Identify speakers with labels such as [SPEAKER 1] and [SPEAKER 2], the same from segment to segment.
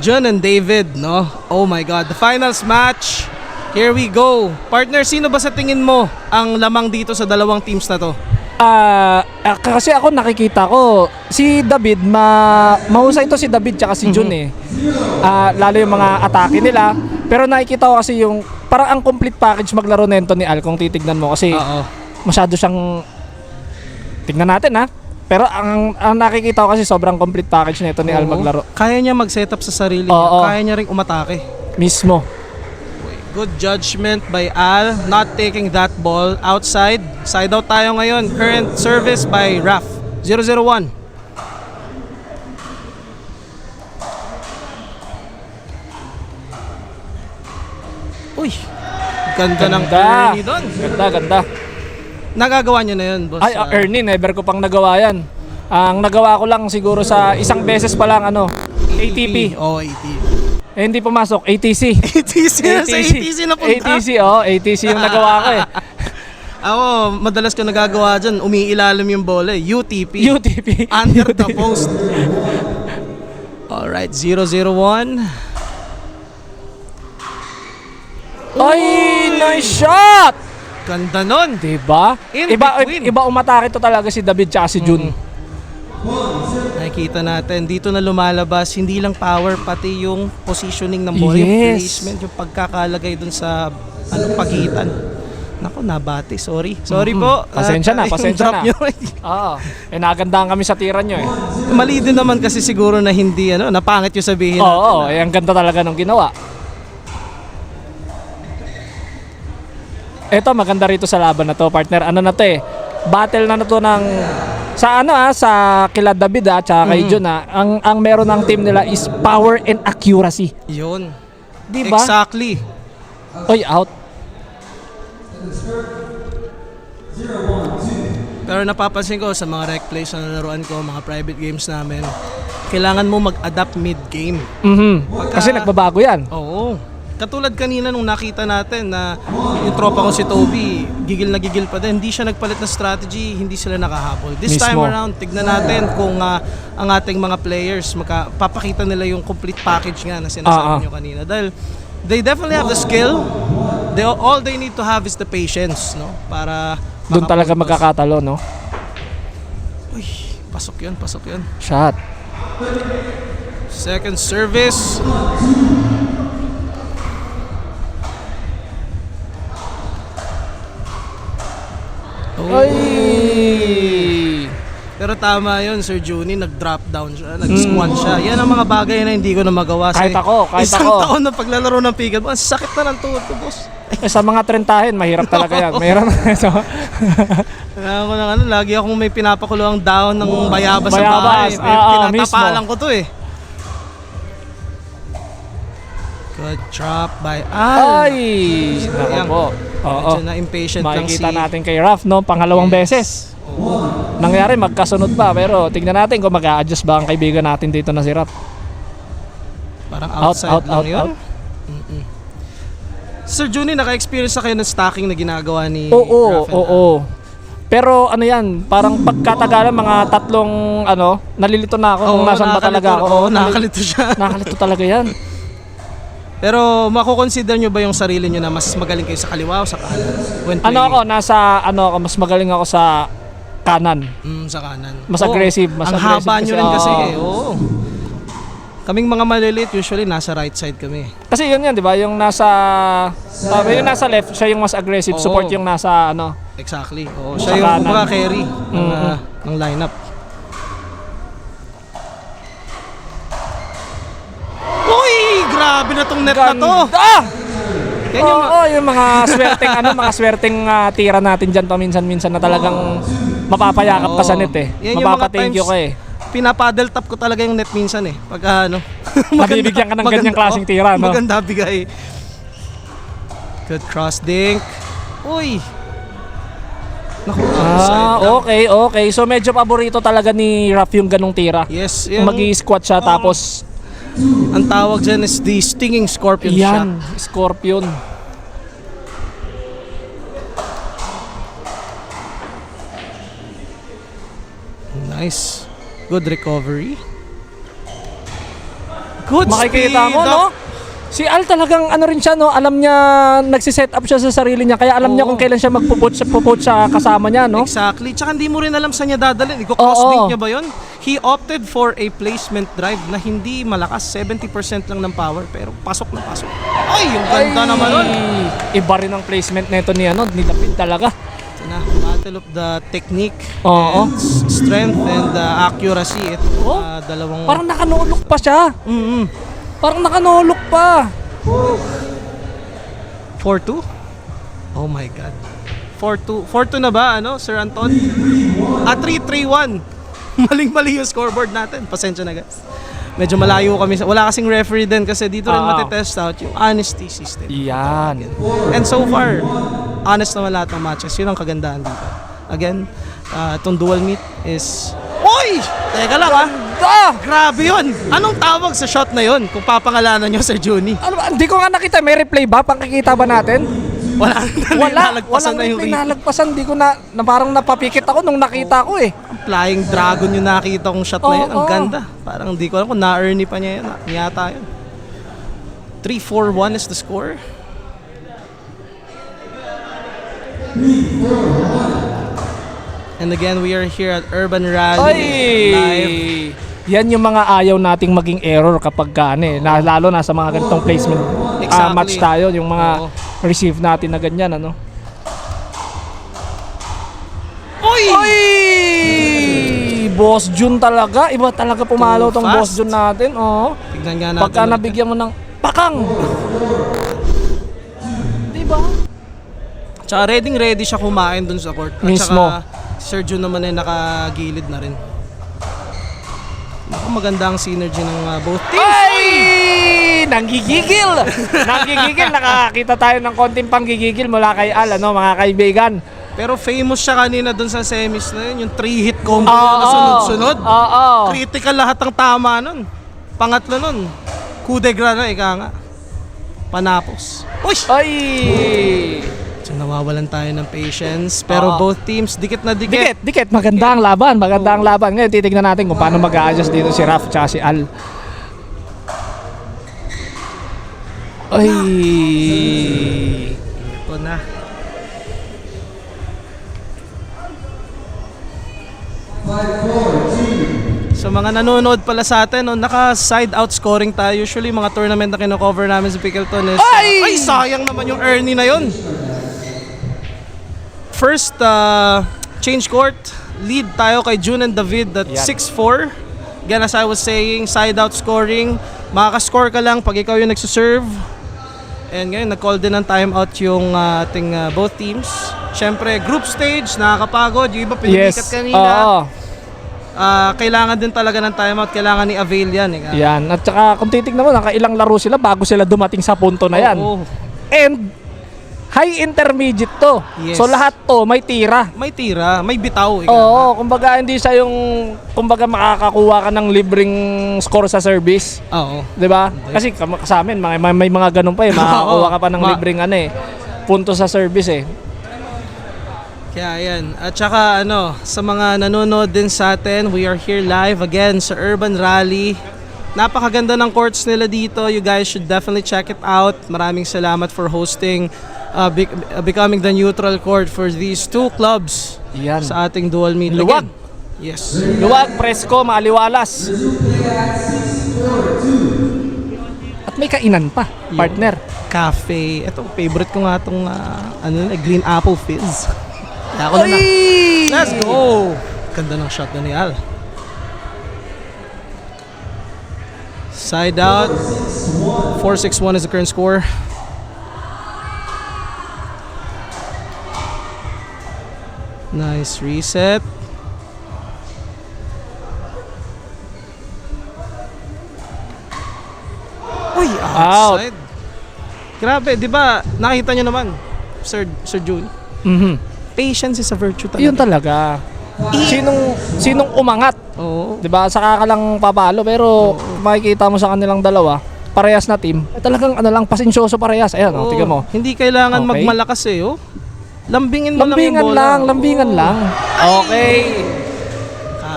[SPEAKER 1] John and David, no? Oh my God, the finals match. Here we go. Partner, sino ba sa tingin mo ang lamang dito sa dalawang teams na to?
[SPEAKER 2] Kasi ako nakikita ko si David, mahusay ito si David tsaka si Jun eh. Lalo yung mga atake nila. Pero nakikita ko kasi yung parang ang complete package maglaro nito ni Al kung titignan mo kasi masyado siyang tignan natin ha. Pero ang nakikita ko kasi sobrang complete package nito ni Al maglaro.
[SPEAKER 1] Kaya niya mag-setup sa sarili niya. Kaya niya ring umatake.
[SPEAKER 2] Mismo.
[SPEAKER 1] Good judgment by Al, not taking that ball outside. Side out tayo ngayon. Current service by Raf. 0-0-1. Uy, ganda ng Ernie doon.
[SPEAKER 2] Ganda.
[SPEAKER 1] Nagagawa niyo na yun, boss.
[SPEAKER 2] Ay, Ernie, never ko pang nagawa yan. Ang nagawa ko lang siguro sa isang beses pa lang ATP.
[SPEAKER 1] ATP.
[SPEAKER 2] Hindi pumasok, ATC.
[SPEAKER 1] ATC na punta.
[SPEAKER 2] ATC yung nagawa ko eh.
[SPEAKER 1] Ako, madalas ko nagagawa dyan, umiilalim yung bola eh. UTP. Under the post. Alright, 0-0-1.
[SPEAKER 2] Ay, nice shot!
[SPEAKER 1] Ganda nun.
[SPEAKER 2] Diba? Iba umatake to talaga si David tsaka si Jun.
[SPEAKER 1] Nakikita natin, dito na lumalabas, hindi lang power, pati yung positioning ng bola, yung placement, yung pagkakalagay dun sa pagitan. Naku, nabati. Sorry po.
[SPEAKER 2] Pasensya na. Oo. Nagandahan kami sa tira nyo eh.
[SPEAKER 1] Mali din naman kasi siguro na hindi, napangit yung sabihin natin.
[SPEAKER 2] Oo, ang ganda talaga nung ginawa. Ito, maganda rito sa laban na to, partner. Ano na to eh? Battle na to ng sa kila David tsaka kay Jun ang meron ng team nila is power and accuracy.
[SPEAKER 1] Yun.
[SPEAKER 2] Diba?
[SPEAKER 1] Exactly.
[SPEAKER 2] Oy, out.
[SPEAKER 1] Pero napapansin ko sa mga rec plays na naruan ko, mga private games namin, kailangan mo mag-adapt mid-game.
[SPEAKER 2] Kasi nagbabago yan.
[SPEAKER 1] Oo. Katulad kanina nung nakita natin na yung tropa ko si Toby, gigil na gigil pa din. Hindi siya nagpalit ng strategy, hindi sila nakahabol. This time around, tignan natin kung ang ating mga players papakita nila yung complete package nga na sinasabi nyo kanina. Dahil they definitely have the skill. All they need to have is the patience, no? Para
[SPEAKER 2] doon talaga magkakatalo, no?
[SPEAKER 1] Uy, pasok yun.
[SPEAKER 2] Shot.
[SPEAKER 1] Second service.
[SPEAKER 2] Ay!
[SPEAKER 1] Pero tama yun, Sir Juni, nag-drop down siya, nag-squat siya. Yan ang mga bagay na hindi ko na magawa.
[SPEAKER 2] Kahit ako.
[SPEAKER 1] Isang taon na paglalaro ng pickleball, ang sakit na ng tuhod ko, boss.
[SPEAKER 2] Sa mga trentahin, mahirap talaga yan. Mahirap na ito.
[SPEAKER 1] Lagi akong may pinapakulo ang down ng bayabas sa bahay. Pinatapalan ko to eh. Good drop by Al.
[SPEAKER 2] Ay! Naku po. Oo.
[SPEAKER 1] Na-impatient lang
[SPEAKER 2] makikita natin kay Raf, no? Pangalawang beses. Nangyari, magkasunod pa. Pero tignan natin kung mag-a-adjust ba ang kaibigan natin dito na si Raf.
[SPEAKER 1] Parang outside lang yun. Sir Juni, naka-experience na kayo ng stacking na ginagawa ni Rafael?
[SPEAKER 2] Oo. Pero ano yan, parang pagkatagalan mga tatlong nalilito na ako kung nasan ba talaga ako.
[SPEAKER 1] Oo, nakakalito siya.
[SPEAKER 2] Nakakalito talaga yan.
[SPEAKER 1] Pero mako-consider nyo ba yung sarili nyo na mas magaling kayo sa kaliwa o sa kanan?
[SPEAKER 2] Mas magaling ako sa kanan.
[SPEAKER 1] Sa kanan.
[SPEAKER 2] Mas aggressive.
[SPEAKER 1] Ang haba nyo rin kasi eh. Oo. Kaming mga maliliit, usually nasa right side kami.
[SPEAKER 2] Kasi yun yan, di ba? Yung nasa left, siya yung mas aggressive. Support yung nasa
[SPEAKER 1] Exactly. Oo. Siya yung mga carry ng lineup. Grabe na tong net na to.
[SPEAKER 2] Yan yung mga swerteng tira natin diyan paminsan-minsan na talagang mapapayakap ka sa net eh. Mapapa-thank you ka eh.
[SPEAKER 1] Pinapaddle tap ko talaga yung net minsan eh. Pag
[SPEAKER 2] mabibigyan ka ng ganyang klaseng tira, no?
[SPEAKER 1] Maganda bigay. Good cross dink. Uy.
[SPEAKER 2] Okay. So medyo paborito talaga ni Raf yung ganong tira.
[SPEAKER 1] Yes.
[SPEAKER 2] Mag-i-squat siya tapos
[SPEAKER 1] ang tawag dyan is the stinging scorpion shot.
[SPEAKER 2] Scorpion.
[SPEAKER 1] Nice. Good recovery. Good
[SPEAKER 2] Makikita
[SPEAKER 1] speed
[SPEAKER 2] mo,
[SPEAKER 1] up.
[SPEAKER 2] no? Si Al talagang ano rin siya, no? Alam niya, nagsiset up siya sa sarili niya. Kaya alam niya kung kailan siya magpuput sa kasama niya, no?
[SPEAKER 1] Exactly. Tsaka hindi mo rin alam saan niya dadalhin. Iko-cross-link
[SPEAKER 2] Oo.
[SPEAKER 1] niya ba yun? He opted for a placement drive na hindi malakas. 70% lang ng power. Pero pasok na pasok. Ay, yung ganda naman nun.
[SPEAKER 2] Iba rin ang placement nito ni David talaga.
[SPEAKER 1] Ito na, battle of the technique
[SPEAKER 2] Oo.
[SPEAKER 1] and strength and accuracy. Ito, dalawang...
[SPEAKER 2] Parang nakanulok pa siya. Parang nakanulok pa.
[SPEAKER 1] 4-2? Oh my God. 4-2. 4-2 na ba, Sir Anton? 3-3-1. Maling-mali yung scoreboard natin. Pasensya na, guys. Medyo malayo kami. Wala kasing referee din kasi dito rin matitest out yung honesty system.
[SPEAKER 2] Yan.
[SPEAKER 1] And so far, honest naman lahat ng matches. Yun ang kagandahan dito. Again, itong dual meet is... Oy! Teka lang, Grabe yun! Anong tawag sa shot na yun kung papangalanan nyo, Sir Juni?
[SPEAKER 2] Ano ba? Hindi ko nga nakita. May replay ba? Pangkikita ba natin?
[SPEAKER 1] Wala.
[SPEAKER 2] Walang
[SPEAKER 1] na yung
[SPEAKER 2] replay. Nalagpasan. Di ko na parang napapikit ako nung nakita ko eh.
[SPEAKER 1] Flying Dragon yung nakita kong shot na yun. Ang
[SPEAKER 2] Oo.
[SPEAKER 1] ganda. Parang di ko alam kung na-earny pa niya yun. Yata yun. 3-4-1 is the score. And again, we are here at Urban Rally Live.
[SPEAKER 2] Yan yung mga ayaw nating maging error kapag lalo na sa mga ganitong placement
[SPEAKER 1] Exactly.
[SPEAKER 2] match tayo, yung mga
[SPEAKER 1] Oo.
[SPEAKER 2] receive natin na ganyan,
[SPEAKER 1] Oy!
[SPEAKER 2] Oy! Boss Jun talaga, iba talaga pumalo
[SPEAKER 1] Too
[SPEAKER 2] tong
[SPEAKER 1] fast.
[SPEAKER 2] Boss Jun natin,
[SPEAKER 1] Tignan nga natin.
[SPEAKER 2] Pagka
[SPEAKER 1] ulit.
[SPEAKER 2] nabigyan mo ng pakang. Diba?
[SPEAKER 1] Tsaka ready siya kumain dun sa court. At
[SPEAKER 2] Mismo.
[SPEAKER 1] saka si Sir Jun naman ay nakagilid na rin. Naku, maganda ang synergy ng both teams.
[SPEAKER 2] Ay! Nanggigigil! Nanggigigil. Nakakita tayo ng konting panggigigil mula kay Al, mga kaibigan.
[SPEAKER 1] Pero famous siya kanina dun sa semis na yun, yung 3-hit combo na sunod-sunod.
[SPEAKER 2] Oo.
[SPEAKER 1] Critical lahat ng tama nun. Pangatlo nun, coup de grace na, ika nga. Panapos. Uy!
[SPEAKER 2] Ay!
[SPEAKER 1] So nawawalan tayo ng patience. Pero both teams, dikit na dikit.
[SPEAKER 2] Dikit. Maganda ang laban. Maganda ang laban. Ngayon, titignan natin kung paano mag-a-adjust dito si Raf at si Al. Ay!
[SPEAKER 1] Ito na. So mga nanonood pala sa atin, naka-side out scoring tayo. Usually mga tournament na kino-cover namin sa Pickleton is... Ay, sayang naman yung early na yun. First, change court. Lead tayo kay June and David at 6-4. Again, as I was saying, side out scoring. Makaka-score ka lang pag ikaw yung nagsuserve. And ngayon, nag-call din ng timeout yung ating both teams. Siyempre, group stage, nakakapagod. Yung iba pinilikat kanina.
[SPEAKER 2] Oo.
[SPEAKER 1] Kailangan din talaga ng timeout. Kailangan ni avail yan.
[SPEAKER 2] Yan. At saka kung titignan mo, nakailang laro sila bago sila dumating sa punto na yan.
[SPEAKER 1] Oo.
[SPEAKER 2] And high intermediate to.
[SPEAKER 1] Yes.
[SPEAKER 2] So lahat to may tira.
[SPEAKER 1] May tira, may bitaw.
[SPEAKER 2] Oo, kumbaga hindi siya yung makakakuha ka ng libreng score sa service.
[SPEAKER 1] Oo.
[SPEAKER 2] 'Di ba? Kasi sa amin may mga ganun pa makakakuha ka pa ng libreng punto sa service eh.
[SPEAKER 1] Kaya yan. At saka sa mga nanonood din sa atin, we are here live again sa Urban Rally. Napakaganda ng courts nila dito. You guys should definitely check it out. Maraming salamat for hosting, becoming the neutral court for these two clubs.
[SPEAKER 2] Yan.
[SPEAKER 1] Sa ating dual meet.
[SPEAKER 2] Luwag.
[SPEAKER 1] Again. Yes.
[SPEAKER 2] Luwag, presko, maaliwalas. At may kainan pa, partner.
[SPEAKER 1] Cafe. Ito, favorite ko nga itong Green Apple Fizz. Kaya ako na. Let's go! Ganda ng shot na ni Al. Side out. 4-6-1 is the current score. Nice reset. Uy, outside. Grabe, di ba? Nakita nyo naman, Sir June. Patience is a virtue talaga.
[SPEAKER 2] Yun talaga. Sinong umangat,
[SPEAKER 1] Oo.
[SPEAKER 2] 'di ba? Saka ka lang papalo pero makikita mo sa kanilang dalawa, parehas na team. Talagang lang pasensyoso parehas. Ayan,
[SPEAKER 1] Oo.
[SPEAKER 2] tingnan mo.
[SPEAKER 1] Hindi kailangan
[SPEAKER 2] Okay.
[SPEAKER 1] magmalakas Lambingin mo lang yung bola.
[SPEAKER 2] Lambingan lang. Okay.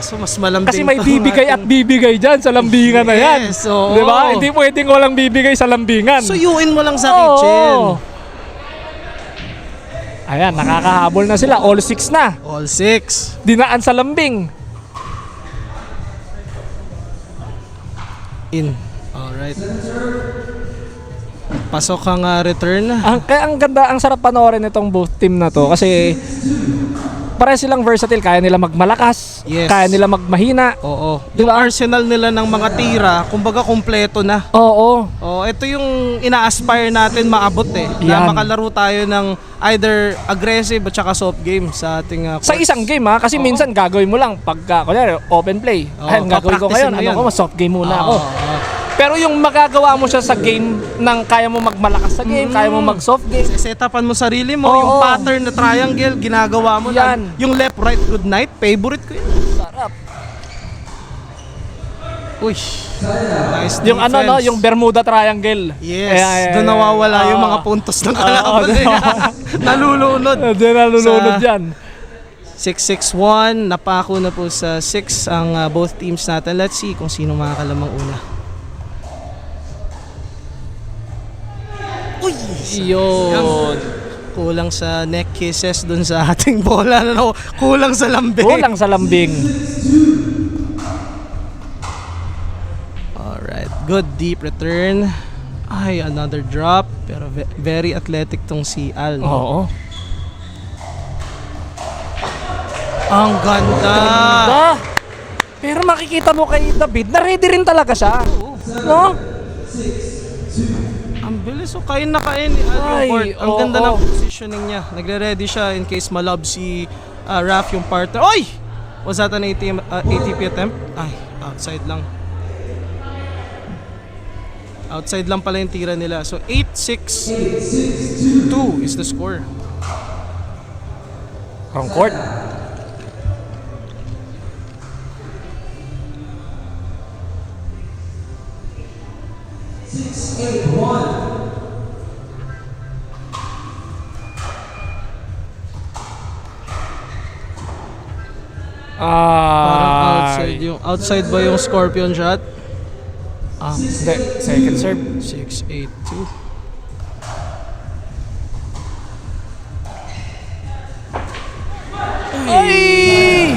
[SPEAKER 1] Kaso mas malambing
[SPEAKER 2] Kasi may
[SPEAKER 1] tong
[SPEAKER 2] bibigay at
[SPEAKER 1] ating-
[SPEAKER 2] bibigay dyan sa lambingan na yan.
[SPEAKER 1] Yes, oo.
[SPEAKER 2] Di ba? Hindi pwedeng walang bibigay sa lambingan.
[SPEAKER 1] Suyuin mo lang sa
[SPEAKER 2] Oo.
[SPEAKER 1] kitchen.
[SPEAKER 2] Ayan, nakakahabol na sila. All 6 na.
[SPEAKER 1] All 6.
[SPEAKER 2] Dinaan sa lambing.
[SPEAKER 1] In. Alright. Pasok ang return.
[SPEAKER 2] Kaya ang ganda, ang sarap panoorin itong both team na to kasi pare silang versatile, kaya nila magmalakas,
[SPEAKER 1] Yes.
[SPEAKER 2] kaya nila magmahina.
[SPEAKER 1] Oo.
[SPEAKER 2] Di
[SPEAKER 1] Yung
[SPEAKER 2] ba?
[SPEAKER 1] arsenal nila ng mga tira, kumbaga kompleto na.
[SPEAKER 2] Oo.
[SPEAKER 1] Oh, ito yung ina-aspire natin maabot na
[SPEAKER 2] Yan.
[SPEAKER 1] makalaro tayo ng either aggressive at saka soft game sa ating
[SPEAKER 2] Sa
[SPEAKER 1] courts.
[SPEAKER 2] isang game kasi minsan gagawin mo lang pagka kunyari open play.
[SPEAKER 1] Oo,
[SPEAKER 2] Ay, ang gagawin ko
[SPEAKER 1] papracticein
[SPEAKER 2] ngayon,
[SPEAKER 1] mo yan.
[SPEAKER 2] soft game muna
[SPEAKER 1] Oo,
[SPEAKER 2] ako.
[SPEAKER 1] oo.
[SPEAKER 2] Pero yung magagawa mo siya sa game ng kaya mo magmalakas sa game, kaya mo mag-soft game.
[SPEAKER 1] Setapan mo sarili mo,
[SPEAKER 2] Oo.
[SPEAKER 1] yung pattern na triangle, ginagawa mo na.
[SPEAKER 2] Yan.
[SPEAKER 1] Yung left, right, good night, favorite ko yun.
[SPEAKER 2] Sarap.
[SPEAKER 1] Uy, nice
[SPEAKER 2] Yung
[SPEAKER 1] defense.
[SPEAKER 2] yung Bermuda Triangle.
[SPEAKER 1] Yes,
[SPEAKER 2] Ayan,
[SPEAKER 1] doon nawawala yung
[SPEAKER 2] Oo.
[SPEAKER 1] mga puntos ng kalaban.
[SPEAKER 2] diba?
[SPEAKER 1] Nalulunod.
[SPEAKER 2] Diyan nalulunod
[SPEAKER 1] Sa-
[SPEAKER 2] yan.
[SPEAKER 1] 6-6-1, napako na po sa 6 ang both teams natin. Let's see kung sino makakalamang una. Uy!
[SPEAKER 2] Yun.
[SPEAKER 1] Kulang sa neck kisses dun sa ating bola. Ano? Kulang sa lambing.
[SPEAKER 2] Kulang sa lambing.
[SPEAKER 1] Alright, good deep return. Ay, another drop. Pero very athletic tong si Al. No?
[SPEAKER 2] Oo.
[SPEAKER 1] Ang ganda!
[SPEAKER 2] Pero makikita mo kay David, na ready rin talaga siya. No?
[SPEAKER 1] Ang bilis. So, kain na kain ni Al yung
[SPEAKER 2] Ay,
[SPEAKER 1] court. Ang
[SPEAKER 2] oo.
[SPEAKER 1] ganda ng positioning niya. Nagre-ready siya in case malab si Raf yung partner. Oy! Was that an ATP attempt? Ay, outside lang. Outside lang pala yung tira nila. So, 8-6-2 is the score.
[SPEAKER 2] Wrong court.
[SPEAKER 1] Parang outside ba yung scorpion shot?
[SPEAKER 2] Hindi, second serve.
[SPEAKER 1] 6-8-2.
[SPEAKER 2] Ay!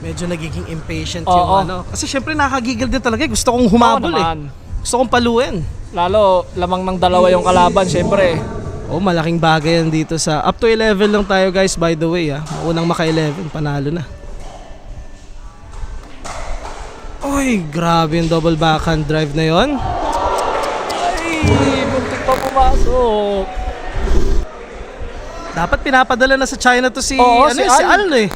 [SPEAKER 1] Medyo nagiging impatient
[SPEAKER 2] Oo.
[SPEAKER 1] yung ano. Kasi syempre nakagigil din talaga. Gusto kong humabol
[SPEAKER 2] Oo naman.
[SPEAKER 1] Gusto kong paluin.
[SPEAKER 2] Lalo, lamang ng dalawa yung kalaban, syempre.
[SPEAKER 1] Oh, malaking bagay yan dito sa up to 11 lang tayo guys, by the way. Maunang maka 11, panalo na. Oy, grabe yung double backhand drive na yon.
[SPEAKER 2] Ay, buntik pa pumasok.
[SPEAKER 1] Dapat pinapadala na sa China to si
[SPEAKER 2] Oo,
[SPEAKER 1] ano
[SPEAKER 2] si
[SPEAKER 1] si
[SPEAKER 2] Al.
[SPEAKER 1] Al eh.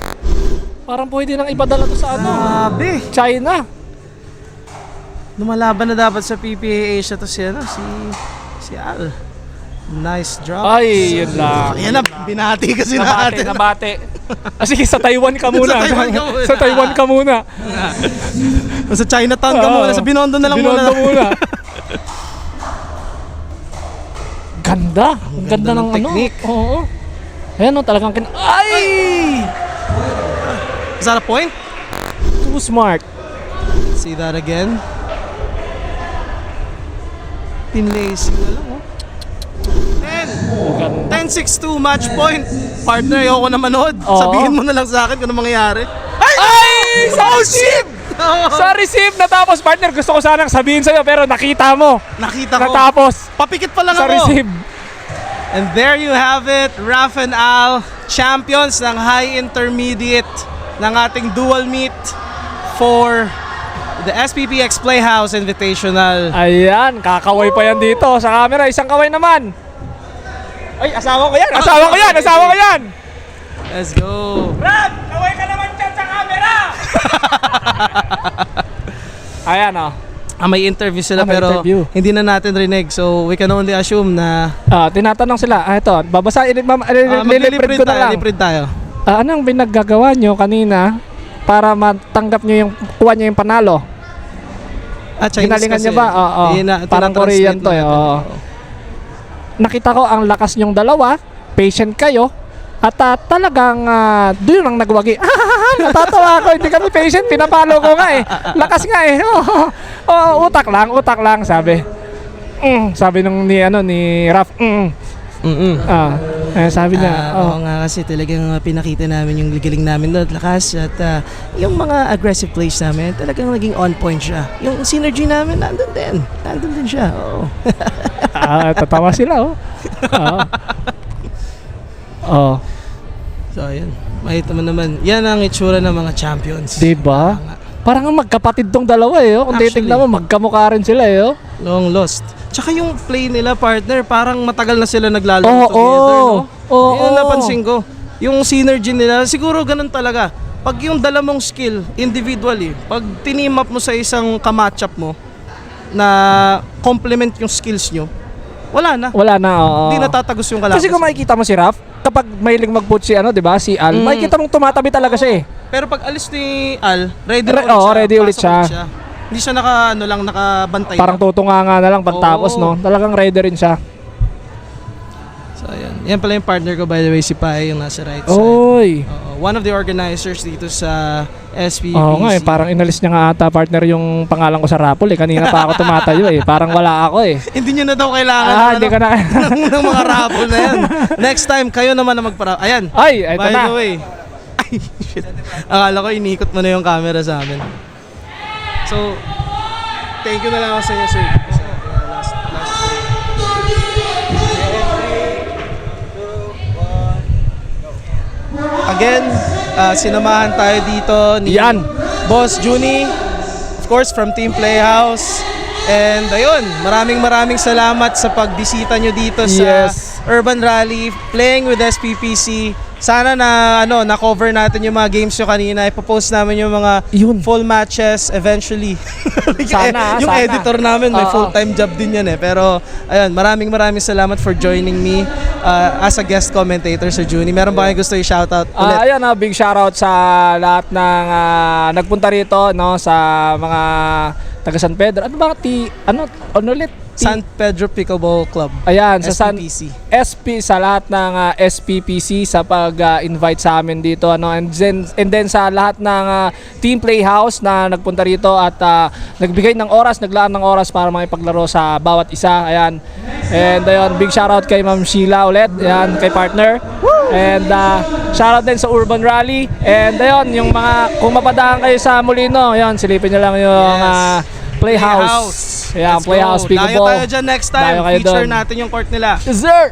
[SPEAKER 2] Parang pwede nang ipadala to sa
[SPEAKER 1] Grabe.
[SPEAKER 2] China.
[SPEAKER 1] Lumalaban na dapat sa PPA Asia to si ano, si Al. Nice drop.
[SPEAKER 2] Ay, yun lang.
[SPEAKER 1] Ayan na, binati kasi
[SPEAKER 2] Nabate,
[SPEAKER 1] natin.
[SPEAKER 2] nabate. Sige, sa Taiwan ka muna.
[SPEAKER 1] Sa Taiwan ka muna.
[SPEAKER 2] Sa Taiwan ka muna.
[SPEAKER 1] Sa Chinatown ka muna, sa Binondo na lang
[SPEAKER 2] Binondo
[SPEAKER 1] muna.
[SPEAKER 2] muna. Ganda. Ang ganda ng
[SPEAKER 1] technique.
[SPEAKER 2] Oo. Ayan o, talagang Ay!
[SPEAKER 1] Is that a point?
[SPEAKER 2] Too smart.
[SPEAKER 1] See that again? Pinlacy na lang, oh. 10-6-2 match point. Partner, ayoko na manood.
[SPEAKER 2] Oo.
[SPEAKER 1] Sabihin mo na lang sa akin kung ano mangyayari.
[SPEAKER 2] Ay! Sa receive! Sa receive natapos, partner. Gusto ko sanang sabihin sa'yo, pero nakita mo.
[SPEAKER 1] Nakita ko.
[SPEAKER 2] Natapos
[SPEAKER 1] Papikit pa lang
[SPEAKER 2] sa
[SPEAKER 1] ako.
[SPEAKER 2] receive.
[SPEAKER 1] And there you have it. Raf and Al, champions ng high intermediate ng ating dual meet for the SPPX Playhouse Invitational.
[SPEAKER 2] Ayan, kakaway pa yan dito sa camera. Isang kaway naman. Ay, asawa ko yan! Asawa ko yan! Asawa ko yan!
[SPEAKER 1] Let's go.
[SPEAKER 2] Brad, kaway ka naman dyan sa camera! Ayan o.
[SPEAKER 1] May interview sila
[SPEAKER 2] May
[SPEAKER 1] pero
[SPEAKER 2] interview.
[SPEAKER 1] hindi na natin rinig. So we can only assume na
[SPEAKER 2] Tinatanong sila. Ito, babasahin. Liliprid
[SPEAKER 1] magliliprid
[SPEAKER 2] ko na
[SPEAKER 1] tayo.
[SPEAKER 2] lang.
[SPEAKER 1] Liprid tayo.
[SPEAKER 2] Anong binaggagawa nyo kanina para matanggap nyo yung kuha nyo yung panalo?
[SPEAKER 1] Chinese
[SPEAKER 2] Ginalingan
[SPEAKER 1] kasi.
[SPEAKER 2] niya ba? Oo. Parang Korean to eh. Oo. Nakita ko ang lakas nyong dalawa, patient kayo, at talagang doon ang nagwagi. natatawa ako. Hindi kami patient, pinapalo ko nga eh. Lakas nga eh. Utak lang, sabi. Sabi nung ni Raf, sabi niya,
[SPEAKER 1] Oo nga kasi talagang pinakita namin yung galing namin doon, lakas at yung mga aggressive plays namin talagang naging on point siya. Yung synergy namin nandun din siya. Oo.
[SPEAKER 2] Tatawa sila
[SPEAKER 1] So ayun, makita mo naman, yan ang itsura ng mga champions.
[SPEAKER 2] Diba? Parang magkapatid tong dalawa eh. Kung
[SPEAKER 1] Actually,
[SPEAKER 2] titignan mo, magkamukha rin sila eh.
[SPEAKER 1] Long lost. Tsaka yung play nila, partner, parang matagal na sila naglalaro together, no? Yun napansin ko. Yung synergy nila, siguro ganun talaga. Pag yung dala mong skill, individually, pag team up mo sa isang kamatchup mo, na complement yung skills nyo, wala na.
[SPEAKER 2] Oo.
[SPEAKER 1] Hindi natatagos yung kalaban.
[SPEAKER 2] Kasi kung makikita mo si Raf, kapag mahiling mag-put si di ba, si Al, makikita mong tumatabi talaga siya eh.
[SPEAKER 1] Pero pag alis ni Al, ready
[SPEAKER 2] ulit siya.
[SPEAKER 1] Hindi siya nakabantay.
[SPEAKER 2] Parang tutunga nga na lang pagtapos, no? Talagang ready rin siya.
[SPEAKER 1] So, ayan. Yan pala yung partner ko, by the way, si Pai, yung nasa right side.
[SPEAKER 2] Oy!
[SPEAKER 1] One of the organizers dito sa SPPC.
[SPEAKER 2] Oo nga eh, parang inalis niya nga ata partner yung pangalan ko sa Rapol eh. Kanina pa ako tumatayo eh. Parang wala ako eh.
[SPEAKER 1] Hindi nyo na daw kailangan
[SPEAKER 2] Hindi ka na.
[SPEAKER 1] ng mga rapol na yan. Next time, kayo naman na magpara... Ayan.
[SPEAKER 2] Ay, eto
[SPEAKER 1] by
[SPEAKER 2] na.
[SPEAKER 1] the way. Ay, shit. Akala ko iniikot mo na yung camera sa amin. So, thank you na lang ako sa inyo, sir. Last Again, sinamahan tayo dito ni
[SPEAKER 2] Yan.
[SPEAKER 1] Boss Juni, of course from Team Playhouse. And ayun, maraming salamat sa pagbisita nyo dito sa Urban Rally, playing with SPPC. Sana na na-cover natin yung mga games nyo kanina. Ipopost namin yung mga full matches eventually. Yung editor namin may full-time job din yan eh. Pero ayun, maraming salamat for joining me as a guest commentator sa Juni. Meron ba kayo gusto i-shoutout ulit?
[SPEAKER 2] Ayan, big shoutout sa lahat ng nagpunta rito, no, sa mga taga San Pedro. Ano ba ulit?
[SPEAKER 1] San Pedro Pickleball Club.
[SPEAKER 2] Ayan,
[SPEAKER 1] SPPC.
[SPEAKER 2] sa lahat ng SPPC sa pag-invite sa amin dito, and then sa lahat ng Team Playhouse na nagpunta rito at nagbigay ng oras, naglaan ng oras para makipaglaro sa bawat isa. Ayan. And ayun, big shoutout kay Ma'am Sheila ulit, ayan, kay partner. And shoutout din sa Urban Rally. And ayun, yung mga kung mapadaan kayo sa Molino, ayun, silipin niyo lang yung Playhouse. Yeah, Playhouse Pickleball.
[SPEAKER 1] Dayo tayo dyan next time. Feature natin yung court nila.
[SPEAKER 2] Yes, sir!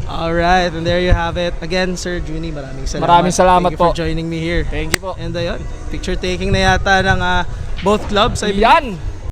[SPEAKER 1] Alright, and there you have it. Again, Sir Juni, maraming salamat.
[SPEAKER 2] Maraming salamat
[SPEAKER 1] Thank you
[SPEAKER 2] po.
[SPEAKER 1] for joining me here.
[SPEAKER 2] Thank you po.
[SPEAKER 1] And ayun, picture taking na yata ng both clubs.
[SPEAKER 2] Yan!